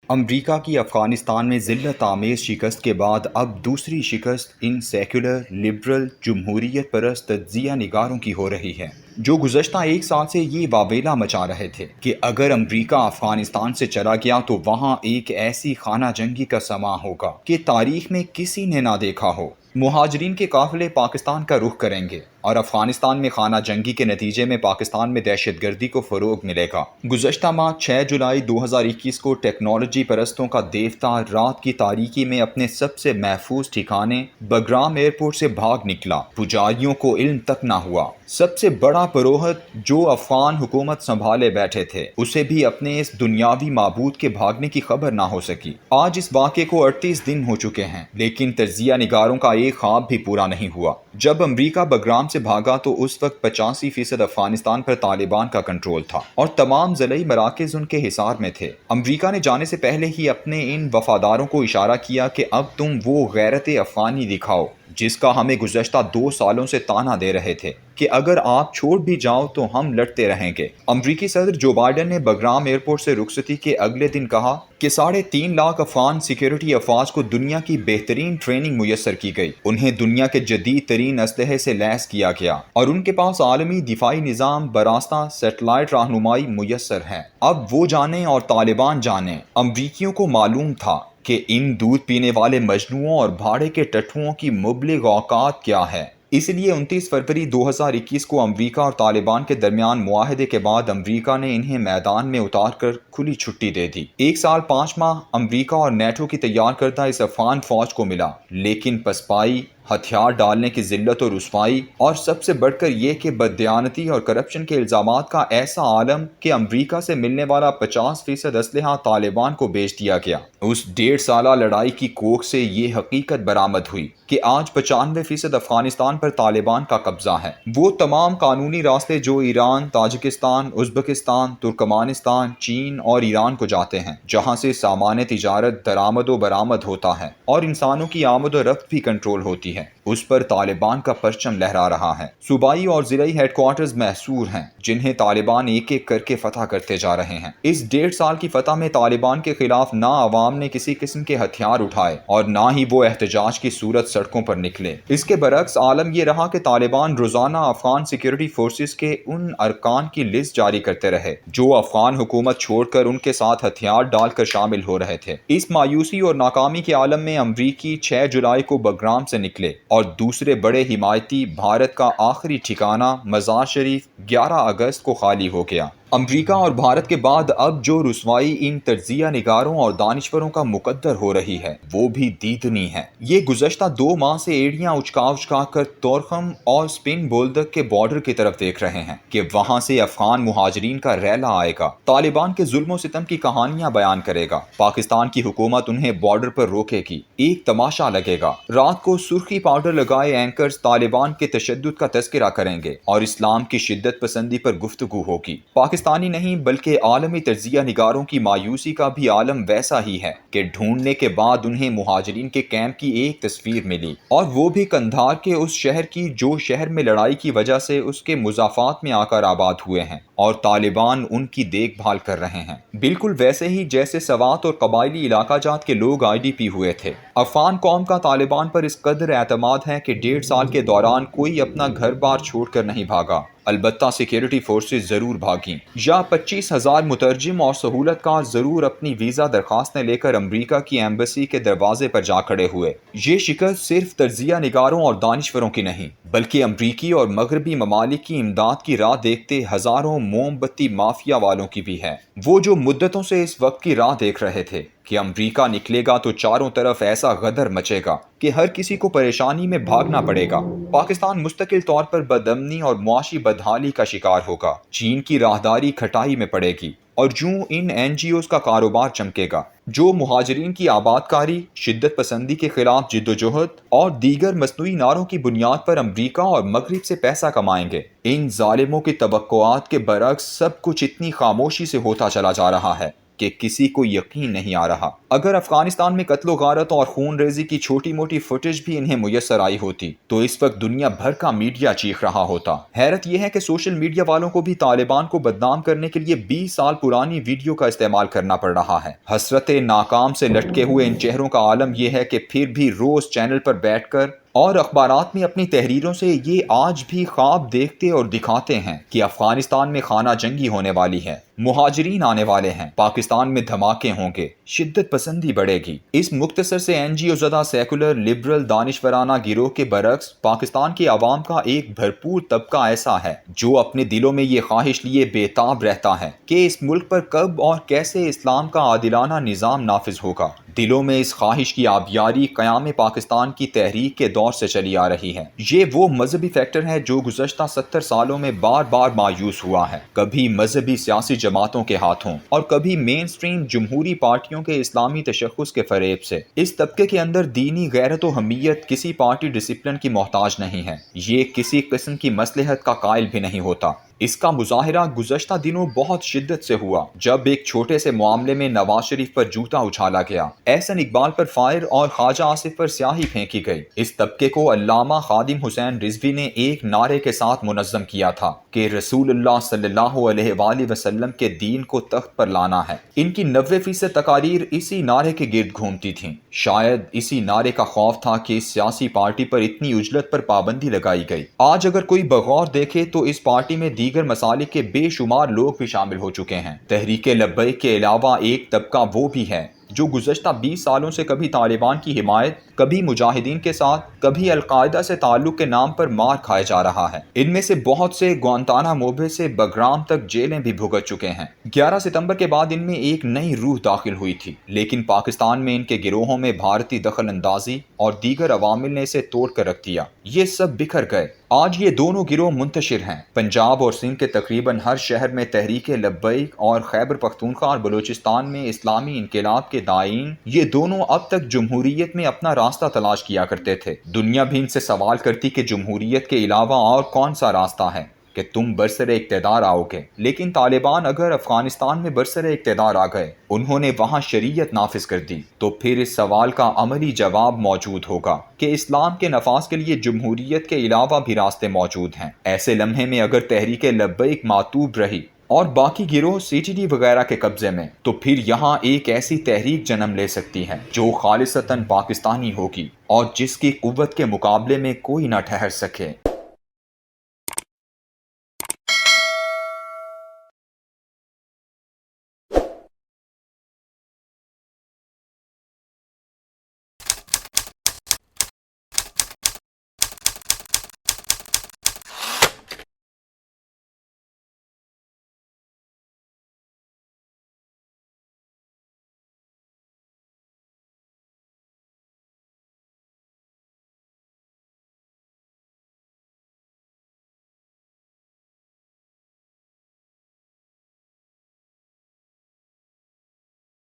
امریکا کی افغانستان میں ذلت آمیز شکست کے بعد اب دوسری شکست ان سیکولر لبرل جمہوریت پرست تجزیہ نگاروں کی ہو رہی ہے، جو گزشتہ ایک سال سے یہ واویلا مچا رہے تھے کہ اگر امریکہ افغانستان سے چلا گیا تو وہاں ایک ایسی خانہ جنگی کا سماں ہوگا کہ تاریخ میں کسی نے نہ دیکھا ہو۔ مہاجرین کے قافلے پاکستان کا رخ کریں گے اور افغانستان میں خانہ جنگی کے نتیجے میں پاکستان میں دہشت گردی کو فروغ ملے گا۔ گزشتہ ماہ 6 جولائی 2021 کو ٹیکنالوجی پرستوں کا دیوتا رات کی تاریکی میں اپنے سب سے محفوظ ٹھکانے بگرام ایئرپورٹ سے بھاگ نکلا۔ پجاریوں کو علم تک نہ ہوا۔ سب سے بڑا پروہت جو افغان حکومت سنبھالے بیٹھے تھے، اسے بھی اپنے اس دنیاوی معبود کے بھاگنے کی خبر نہ ہو سکی۔ آج اس واقعے کو 38 دن ہو چکے ہیں، لیکن تجزیہ نگاروں کا ایک خواب بھی پورا نہیں ہوا۔ جب امریکہ بگرام سے بھاگا تو اس وقت 85% افغانستان پر طالبان کا کنٹرول تھا اور تمام ضلعی مراکز ان کے حصار میں تھے۔ امریکہ نے جانے سے پہلے ہی اپنے ان وفاداروں کو اشارہ کیا کہ اب تم وہ غیرت افغانی دکھاؤ جس کا ہمیں گزشتہ 2 سالوں سے طعنہ دے رہے تھے کہ اگر آپ چھوڑ بھی جاؤ تو ہم لڑتے رہیں گے۔ امریکی صدر جو بائیڈن نے بگرام ایئرپورٹ سے رخصتی کے اگلے دن کہا کہ 3.5 لاکھ افغان سیکیورٹی افواج کو دنیا کی بہترین ٹریننگ میسر کی گئی، انہیں دنیا کے جدید ترین اسلحے سے لیس کیا گیا اور ان کے پاس عالمی دفاعی نظام براستہ سیٹلائٹ رہنمائی میسر ہے۔ اب وہ جانیں اور طالبان جانیں، امریکیوں کو معلوم تھا کہ ان دودھ پینے والے مجنوؤں اور بھاڑے کے ٹٹوؤں کی مبلغ اوقات کیا ہے۔ اس لیے 29 فروری 2021 کو امریکہ اور طالبان کے درمیان معاہدے کے بعد امریکہ نے انہیں میدان میں اتار کر کھلی چھٹی دے دی۔ 1 سال 5 ماہ امریکہ اور نیٹو کی تیار کردہ اس افغان فوج کو ملا، لیکن پسپائی، ہتھیار ڈالنے کی ذلت و رسوائی اور سب سے بڑھ کر یہ کہ بددیانتی اور کرپشن کے الزامات کا ایسا عالم کہ امریکہ سے ملنے والا 50% اسلحہ طالبان کو بیچ دیا گیا۔ اس 1.5 سالہ لڑائی کی کوکھ سے یہ حقیقت برآمد ہوئی کہ آج 95% افغانستان پر طالبان کا قبضہ ہے۔ وہ تمام قانونی راستے جو ایران، تاجکستان، ازبکستان، ترکمانستان، چین اور ایران کو جاتے ہیں، جہاں سے سامان تجارت درآمد و برآمد ہوتا ہے اور انسانوں کی آمد و رفت بھی کنٹرول ہوتی ہے، اس پر طالبان کا پرچم لہرا رہا ہے۔ صوبائی اور ضلعی ہیڈ کوارٹرز محصور ہیں جنہیں طالبان ایک ایک کر کے فتح کرتے جا رہے ہیں۔ اس 1.5 سال کی فتح میں طالبان کے خلاف نہ عوام نے کسی قسم کے ہتھیار اٹھائے اور نہ ہی وہ احتجاج کی صورت سڑکوں پر نکلے۔ اس کے برعکس عالم یہ رہا کہ طالبان روزانہ افغان سیکیورٹی فورسز کے ان ارکان کی لسٹ جاری کرتے رہے جو افغان حکومت چھوڑ کر ان کے ساتھ ہتھیار ڈال کر شامل ہو رہے تھے۔ اس مایوسی اور ناکامی کے عالم میں امریکی 6 جولائی کو بگرام سے نکلے اور دوسرے بڑے حمایتی بھارت کا آخری ٹھکانہ مزار شریف 11 اگست کو خالی ہو گیا۔ امریکہ اور بھارت کے بعد اب جو رسوائی ان تجزیہ نگاروں اور دانشوروں کا مقدر ہو رہی ہے وہ بھی دیدنی ہے۔ یہ گزشتہ 2 ماہ سے ایڑیاں اچکا کر تورخم اور سپن بولدک کے بارڈر کی طرف دیکھ رہے ہیں کہ وہاں سے افغان مہاجرین کا ریلا آئے گا، طالبان کے ظلم و ستم کی کہانیاں بیان کرے گا، پاکستان کی حکومت انہیں بارڈر پر روکے گی، ایک تماشا لگے گا۔ رات کو سرخی پاؤڈر لگائے اینکرز طالبان کے تشدد کا تذکرہ کریں گے اور اسلام کی شدت پسندی پر گفتگو ہوگی۔ پاکستانی نہیں بلکہ عالمی تجزیہ نگاروں کی مایوسی کا بھی عالم ویسا ہی ہے کہ ڈھونڈنے کے بعد انہیں مہاجرین کے کیمپ کی ایک تصویر ملی، اور وہ بھی قندھار کے اس شہر کی جو شہر میں لڑائی کی وجہ سے اس کے مضافات میں آ کر آباد ہوئے ہیں، اور طالبان ان کی دیکھ بھال کر رہے ہیں، بالکل ویسے ہی جیسے سوات اور قبائلی علاقہ جات کے لوگ IDP ہوئے تھے۔ افغان قوم کا طالبان پر اس قدر اعتماد ہے کہ 1.5 سال کے دوران کوئی اپنا گھر بار چھوڑ کر نہیں بھاگا، البتہ سیکیورٹی فورسز ضرور بھاگیں، یا 25,000 مترجم اور سہولت کار ضرور اپنی ویزا درخواستیں لے کر امریکہ کی ایمبیسی کے دروازے پر جا کھڑے ہوئے۔ یہ شکست صرف تجزیہ نگاروں اور دانشوروں کی نہیں بلکہ امریکی اور مغربی ممالک کی امداد کی راہ دیکھتے ہزاروں موم بتی مافیا والوں کی بھی ہے، وہ جو مدتوں سے اس وقت کی راہ دیکھ رہے تھے کہ امریکہ نکلے گا تو چاروں طرف ایسا غدر مچے گا کہ ہر کسی کو پریشانی میں بھاگنا پڑے گا۔ پاکستان مستقل طور پر بدامنی اور معاشی بدحالی کا شکار ہوگا، چین کی راہداری کھٹائی میں پڑے گی اور یوں ان NGOز کا کاروبار چمکے گا جو مہاجرین کی آباد کاری، شدت پسندی کے خلاف جدوجہد اور دیگر مصنوعی نعروں کی بنیاد پر امریکہ اور مغرب سے پیسہ کمائیں گے۔ ان ظالموں کی توقعات کے برعکس سب کچھ اتنی خاموشی سے ہوتا چلا جا رہا ہے کہ کسی کو یقین نہیں آ رہا۔ اگر افغانستان میں قتل و غارت اور خون ریزی کی چھوٹی موٹی فوٹیج بھی انہیں میسر آئی ہوتی تو اس وقت دنیا بھر کا میڈیا چیخ رہا ہوتا۔ حیرت یہ ہے کہ سوشل میڈیا والوں کو بھی طالبان کو بدنام کرنے کے لیے 20 سال پرانی ویڈیو کا استعمال کرنا پڑ رہا ہے۔ حسرت ناکام سے لٹکے ہوئے ان چہروں کا عالم یہ ہے کہ پھر بھی روز چینل پر بیٹھ کر اور اخبارات میں اپنی تحریروں سے یہ آج بھی خواب دیکھتے اور دکھاتے ہیں کہ افغانستان میں خانہ جنگی ہونے والی ہے، مہاجرین آنے والے ہیں، پاکستان میں دھماکے ہوں گے، شدت پسندی بڑھے گی۔ اس مختصر سے این جی او زدہ سیکولر لبرل دانشورانہ گروہ کے برعکس پاکستان کے عوام کا ایک بھرپور طبقہ ایسا ہے جو اپنے دلوں میں یہ خواہش لیے بے تاب رہتا ہے کہ اس ملک پر کب اور کیسے اسلام کا عادلانہ نظام نافذ ہوگا۔ دلوں میں اس خواہش کی آبیاری قیام پاکستان کی تحریک کے دور سے چلی آ رہی ہے۔ یہ وہ مذہبی فیکٹر ہے جو گزشتہ 70 سالوں میں بار بار مایوس ہوا ہے، کبھی مذہبی سیاسی جماعتوں کے ہاتھوں اور کبھی مین سٹریم جمہوری پارٹیوں کے اسلامی تشخص کے فریب سے۔ اس طبقے کے اندر دینی غیرت و حمیت کسی پارٹی ڈسپلن کی محتاج نہیں ہے، یہ کسی قسم کی مصلحت کا قائل بھی نہیں ہوتا۔ اس کا مظاہرہ گزشتہ دنوں بہت شدت سے ہوا جب ایک چھوٹے سے معاملے میں نواز شریف پر جوتا اچھالا گیا، احسن اقبال پر فائر اور خواجہ آصف پر سیاہی پھینکی گئی۔ اس طبقے کو علامہ خادم حسین رضوی نے ایک نعرے کے ساتھ منظم کیا تھا کہ رسول اللہ صلی اللہ علیہ وآلہ وسلم کے دین کو تخت پر لانا ہے۔ ان کی 90% تقاریر اسی نعرے کے گرد گھومتی تھیں۔ شاید اسی نعرے کا خوف تھا کہ اس سیاسی پارٹی پر اتنی عجلت پر پابندی لگائی گئی۔ آج اگر کوئی بغور دیکھے تو اس پارٹی میں دیگر مسالک کے بے شمار لوگ بھی شامل ہو چکے ہیں۔ تحریک لبیک کے علاوہ ایک طبقہ وہ بھی ہے جو گزشتہ 20 سالوں سے کبھی طالبان کی حمایت، کبھی مجاہدین کے ساتھ، کبھی القاعدہ سے تعلق کے نام پر مار کھائے جا رہا ہے۔ ان میں سے بہت سے گوانتانامو سے بگرام تک جیلیں بھی بھگت چکے ہیں۔ 11 ستمبر کے بعد ان میں ایک نئی روح داخل ہوئی تھی، لیکن پاکستان میں ان کے گروہوں میں بھارتی دخل اندازی اور دیگر عوامل نے اسے توڑ کر رکھ دیا۔ یہ سب بکھر گئے۔ آج یہ دونوں گروہ منتشر ہیں۔ پنجاب اور سندھ کے تقریباً ہر شہر میں تحریک لبیک اور خیبر پختونخوا اور بلوچستان میں اسلامی انقلاب کے داعین، یہ دونوں اب تک جمہوریت میں اپنا راستہ تلاش کیا کرتے تھے۔ دنیا بھی ان سے سوال کرتی کہ جمہوریت کے علاوہ اور کون سا راستہ ہے کہ تم برسر اقتدار آؤ گے، لیکن طالبان اگر افغانستان میں برسر اقتدار آ گئے، انہوں نے وہاں شریعت نافذ کر دی، تو پھر اس سوال کا عملی جواب موجود ہوگا کہ اسلام کے نفاذ کے لیے جمہوریت کے علاوہ بھی راستے موجود ہیں۔ ایسے لمحے میں اگر تحریک لبیک معطوب رہی اور باقی گروہ سی ٹی ڈی وغیرہ کے قبضے میں، تو پھر یہاں ایک ایسی تحریک جنم لے سکتی ہے جو خالصتاً پاکستانی ہوگی اور جس کی قوت کے مقابلے میں کوئی نہ ٹھہر سکے۔